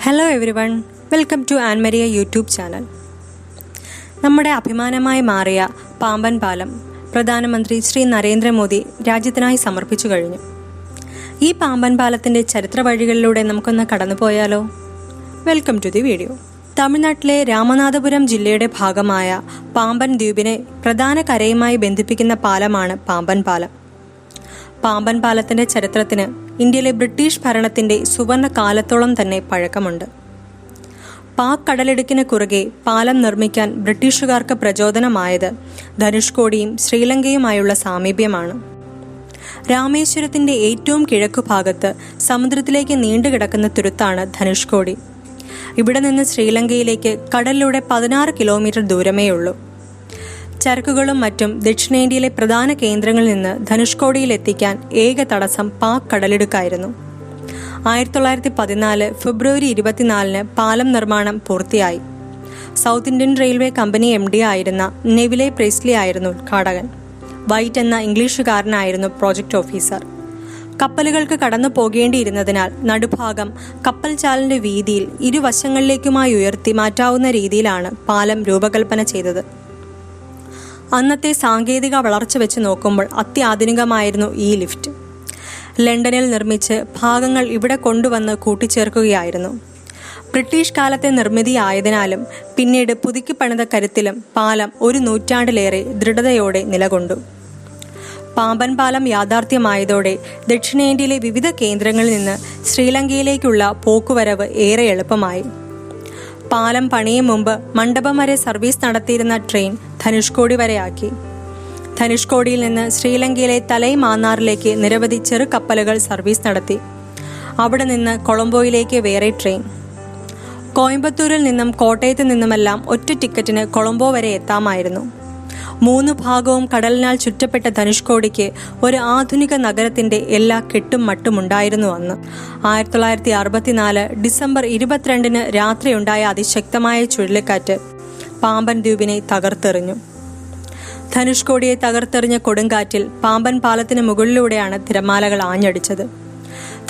Hello everyone, welcome to Ann Maria YouTube channel. നമ്മുടെ അഭിമാനമായി മാറിയ പാമ്പൻ പാലം പ്രധാനമന്ത്രി ശ്രീ നരേന്ദ്രമോദി രാജ്യത്തിനായി സമർപ്പിച്ചു കഴിഞ്ഞു. ഈ പാമ്പൻ പാലത്തിൻ്റെ ചരിത്ര വഴികളിലൂടെ നമുക്കൊന്ന് കടന്നുപോയാലോ? Welcome to the video. തമിഴ്നാട്ടിലെ രാമനാഥപുരം ജില്ലയുടെ ഭാഗമായ പാമ്പൻ ദ്വീപിനെ പ്രധാന കരയുമായി ബന്ധിപ്പിക്കുന്ന പാലമാണ് പാമ്പൻ പാലം. പാമ്പൻ പാലത്തിൻ്റെ ചരിത്രത്തിന് ഇന്ത്യയിലെ ബ്രിട്ടീഷ് ഭരണത്തിൻ്റെ സുവർണ കാലത്തോളം തന്നെ പഴക്കമുണ്ട്. പാക് കടലിടുക്കിന് കുറുകെ പാലം നിർമ്മിക്കാൻ ബ്രിട്ടീഷുകാർക്ക് പ്രചോദനമായത് ധനുഷ്കോടിയും ശ്രീലങ്കയുമായുള്ള സാമീപ്യമാണ്. രാമേശ്വരത്തിൻ്റെ ഏറ്റവും കിഴക്കുഭാഗത്ത് സമുദ്രത്തിലേക്ക് നീണ്ടുകിടക്കുന്ന തുരുത്താണ് ധനുഷ്കോടി. ഇവിടെ നിന്ന് ശ്രീലങ്കയിലേക്ക് കടലിലൂടെ 16 കിലോമീറ്റർ ദൂരമേയുള്ളൂ. ചരക്കുകളും മറ്റും ദക്ഷിണേന്ത്യയിലെ പ്രധാന കേന്ദ്രങ്ങളിൽ നിന്ന് ധനുഷ്കോടിയിൽ എത്തിക്കാൻ ഏക തടസ്സം പാക് കടലിടുക്കായിരുന്നു. 1914 ഫെബ്രുവരി 24 പാലം നിർമ്മാണം പൂർത്തിയായി. South Indian railway company MD ആയിരുന്ന നെവിലെ പ്രീസ്ലി ആയിരുന്നു ഉദ്ഘാടകൻ. വൈറ്റ് എന്ന ഇംഗ്ലീഷുകാരനായിരുന്നു പ്രോജക്റ്റ് ഓഫീസർ. കപ്പലുകൾക്ക് കടന്നു പോകേണ്ടിയിരുന്നതിനാൽ നടുഭാഗം കപ്പൽ ചാലിന്റെ വീതിയിൽ ഇരുവശങ്ങളിലേക്കുമായി ഉയർത്തി മാറ്റാവുന്ന രീതിയിലാണ് പാലം രൂപകൽപ്പന ചെയ്തത്. അന്നത്തെ സാങ്കേതിക വളർച്ച വെച്ച് നോക്കുമ്പോൾ അത്യാധുനികമായിരുന്നു ഈ ലിഫ്റ്റ്. ലണ്ടനിൽ നിർമ്മിച്ച് ഭാഗങ്ങൾ ഇവിടെ കൊണ്ടുവന്ന് കൂട്ടിച്ചേർക്കുകയായിരുന്നു. ബ്രിട്ടീഷ് കാലത്തെ നിർമ്മിതിയായതിനാലും പിന്നീട് പുതുക്കി പണിത കരുത്തിലും പാലം ഒരു നൂറ്റാണ്ടിലേറെ ദൃഢതയോടെ നിലകൊണ്ടു. പാമ്പൻ പാലം യാഥാർത്ഥ്യമായതോടെ ദക്ഷിണേന്ത്യയിലെ വിവിധ കേന്ദ്രങ്ങളിൽ നിന്ന് ശ്രീലങ്കയിലേക്കുള്ള പോക്കുവരവ് ഏറെ എളുപ്പമായി. പാലം പണിയും മുമ്പ് മണ്ഡപം വരെ സർവീസ് നടത്തിയിരുന്ന ട്രെയിൻ ധനുഷ്കോടി വരെയാക്കി. ധനുഷ്കോടിയിൽ നിന്ന് ശ്രീലങ്കയിലെ തലൈ മാന്നാറിലേക്ക് നിരവധി ചെറു കപ്പലുകൾ സർവീസ് നടത്തി. അവിടെ നിന്ന് കൊളംബോയിലേക്ക് വേറെ ട്രെയിൻ. കോയമ്പത്തൂരിൽ നിന്നും കോട്ടയത്ത് നിന്നുമെല്ലാം ഒറ്റ ടിക്കറ്റിന് കൊളംബോ വരെ എത്താമായിരുന്നു. 3 ഭാഗവും കടലിനാൽ ചുറ്റപ്പെട്ട ധനുഷ്കോടിക്ക് ഒരു ആധുനിക നഗരത്തിന്റെ എല്ലാ കെട്ടും മട്ടും ഉണ്ടായിരുന്നു അന്ന്. 1964 ഡിസംബർ 22 രാത്രിയുണ്ടായ അതിശക്തമായ ചുഴലിക്കാറ്റ് പാമ്പൻ ദ്വീപിനെ തകർത്തെറിഞ്ഞു. ധനുഷ്കോടിയെ തകർത്തെറിഞ്ഞ കൊടുങ്കാറ്റിൽ പാമ്പൻ പാലത്തിന് മുകളിലൂടെയാണ് തിരമാലകൾ ആഞ്ഞടിച്ചത്.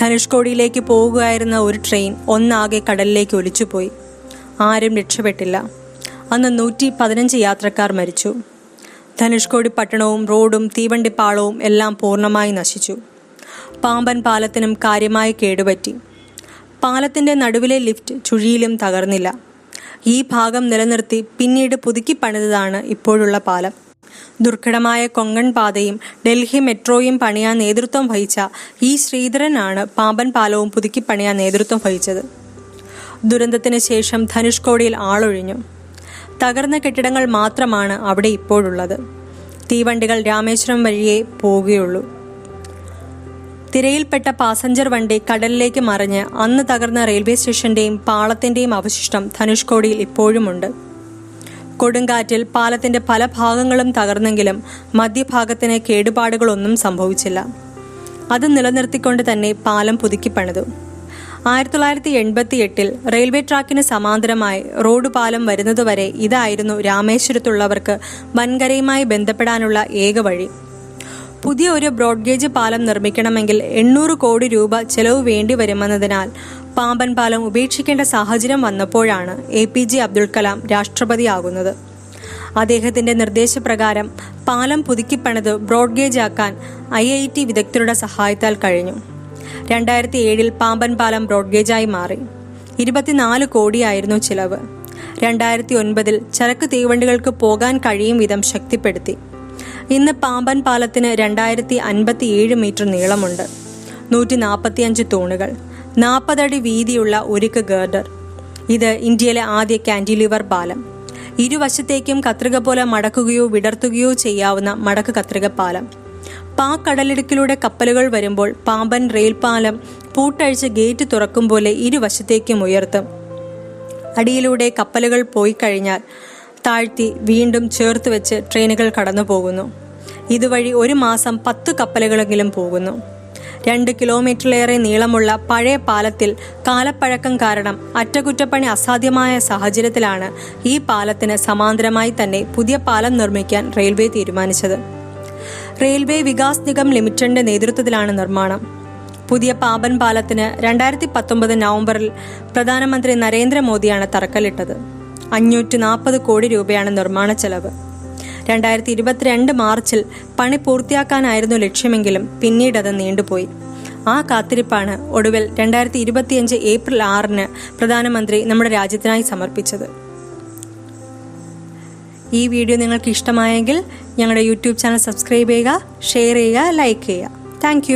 ധനുഷ്കോടിയിലേക്ക് പോവുകയായിരുന്ന ഒരു ട്രെയിൻ ഒന്നാകെ കടലിലേക്ക് ഒലിച്ചുപോയി. ആരും രക്ഷപ്പെട്ടില്ല. അന്ന് 115 യാത്രക്കാർ മരിച്ചു. ധനുഷ്കോടി പട്ടണവും റോഡും തീവണ്ടിപ്പാളവും എല്ലാം പൂർണ്ണമായി നശിച്ചു. പാമ്പൻ പാലത്തിനും കാര്യമായി കേടുപറ്റി. പാലത്തിൻ്റെ നടുവിലെ ലിഫ്റ്റ് ചുഴിയിലും തകർന്നില്ല. ഈ ഭാഗം നിലനിർത്തി പിന്നീട് പുതുക്കി പണിതതാണ് ഇപ്പോഴുള്ള പാലം. ദുർഘടമായ കൊങ്കൺ പാതയും ഡൽഹി മെട്രോയും പണിയാൻ നേതൃത്വം വഹിച്ച ഈ ശ്രീധരനാണ് പാമ്പൻ പാലവും പുതുക്കി പണിയാൻ നേതൃത്വം വഹിച്ചത്. ദുരന്തത്തിന് ശേഷം ധനുഷ്കോടിയിൽ ആളൊഴിഞ്ഞു. തകർന്ന കെട്ടിടങ്ങൾ മാത്രമാണ് അവിടെ ഇപ്പോഴുള്ളത്. തീവണ്ടികൾ രാമേശ്വരം വഴിയേ പോവുകയുള്ളൂ. തിരയിൽപ്പെട്ട പാസഞ്ചർ വണ്ടി കടലിലേക്ക് മറിഞ്ഞ് അന്ന് തകർന്ന റെയിൽവേ സ്റ്റേഷന്റെയും പാളത്തിന്റെയും അവശിഷ്ടം ധനുഷ്കോടിയിൽ ഇപ്പോഴുമുണ്ട്. കൊടുങ്കാറ്റിൽ പാലത്തിന്റെ പല ഭാഗങ്ങളും തകർന്നെങ്കിലും മധ്യഭാഗത്തിന് കേടുപാടുകളൊന്നും സംഭവിച്ചില്ല. അത് നിലനിർത്തിക്കൊണ്ട് തന്നെ പാലം പുതുക്കി പണിതു. 1988 റെയിൽവേ ട്രാക്കിന് സമാന്തരമായി റോഡ് പാലം വരുന്നതുവരെ ഇതായിരുന്നു രാമേശ്വരത്തുള്ളവർക്ക് വൻകരയുമായി ബന്ധപ്പെടാനുള്ള ഏക വഴി. പുതിയ ഒരു ബ്രോഡ്ഗേജ് പാലം നിർമ്മിക്കണമെങ്കിൽ 800 കോടി രൂപ ചെലവ് വേണ്ടി വരുമെന്നതിനാൽ പാമ്പൻ പാലം ഉപേക്ഷിക്കേണ്ട സാഹചര്യം വന്നപ്പോഴാണ് APJ അബ്ദുൽ കലാം രാഷ്ട്രപതിയാകുന്നത്. അദ്ദേഹത്തിന്റെ നിർദ്ദേശപ്രകാരം പാലം പുതുക്കിപ്പണിത് ബ്രോഡ്ഗേജ് ആക്കാൻ IIT വിദഗ്ധരുടെ സഹായത്താൽ കഴിഞ്ഞു. 2007 പാമ്പൻ പാലം ബ്രോഡ്ഗേജായി മാറി. 24 കോടിയായിരുന്നു ചിലവ്. 2009 ചരക്ക് തീവണ്ടികൾക്ക് പോകാൻ കഴിയും വിധം ശക്തിപ്പെടുത്തി. ഇന്ന് പാമ്പൻ പാലത്തിന് 2057 മീറ്റർ നീളമുണ്ട്, 145 തൂണുകൾ, 40 അടി വീതിയുള്ള ഉരുക്ക് ഗർഡർ. ഇത് ഇന്ത്യയിലെ ആദ്യ കാന്റിലിവർ പാലം. ഇരുവശത്തേക്കും കത്രിക പോലെ മടക്കുകയോ വിടർത്തുകയോ ചെയ്യാവുന്ന മടക്ക് കത്രിക പാലം. പാക് കടലിടുക്കിലൂടെ കപ്പലുകൾ വരുമ്പോൾ പാമ്പൻ റെയിൽ പാലം പൂട്ടഴിച്ച് ഗേറ്റ് തുറക്കും പോലെ ഇരുവശത്തേക്കും ഉയർത്തും. അടിയിലൂടെ കപ്പലുകൾ പോയി കഴിഞ്ഞാൽ താഴ്ത്തി വീണ്ടും ചേർത്ത് വെച്ച് ട്രെയിനുകൾ കടന്നു പോകുന്നു. ഇതുവഴി ഒരു മാസം 10 കപ്പലുകളെങ്കിലും പോകുന്നു. 2 കിലോമീറ്ററിലേറെ നീളമുള്ള പഴയ പാലത്തിൽ കാലപ്പഴക്കം കാരണം അറ്റകുറ്റപ്പണി അസാധ്യമായ സാഹചര്യത്തിലാണ് ഈ പാലത്തിന് സമാന്തരമായി തന്നെ പുതിയ പാലം നിർമ്മിക്കാൻ റെയിൽവേ തീരുമാനിച്ചത്. റെയിൽവേ വികാസ് നിഗം ലിമിറ്റഡിന്റെ നേതൃത്വത്തിലാണ് നിർമ്മാണം. പുതിയ പാമ്പൻ പാലത്തിന് 2019 നവംബറിൽ പ്രധാനമന്ത്രി നരേന്ദ്രമോദിയാണ് തറക്കല്ലിട്ടത്. 540 കോടി രൂപയാണ് നിർമ്മാണ ചെലവ്. 2022 മാർച്ചിൽ പണി പൂർത്തിയാക്കാനായിരുന്നു ലക്ഷ്യമെങ്കിലും പിന്നീട് അത് നീണ്ടുപോയി. ആ കാത്തിരിപ്പാണ് ഒടുവിൽ 2025 ഏപ്രിൽ 6 പ്രധാനമന്ത്രി നമ്മുടെ രാജ്യത്തിനായി സമർപ്പിച്ചത്. ഈ വീഡിയോ നിങ്ങൾക്ക് ഇഷ്ടമായെങ്കിൽ ഞങ്ങളുടെ യൂട്യൂബ് ചാനൽ സബ്സ്ക്രൈബ് ചെയ്യുക, ഷെയർ ചെയ്യുക, ലൈക്ക് ചെയ്യുക. താങ്ക്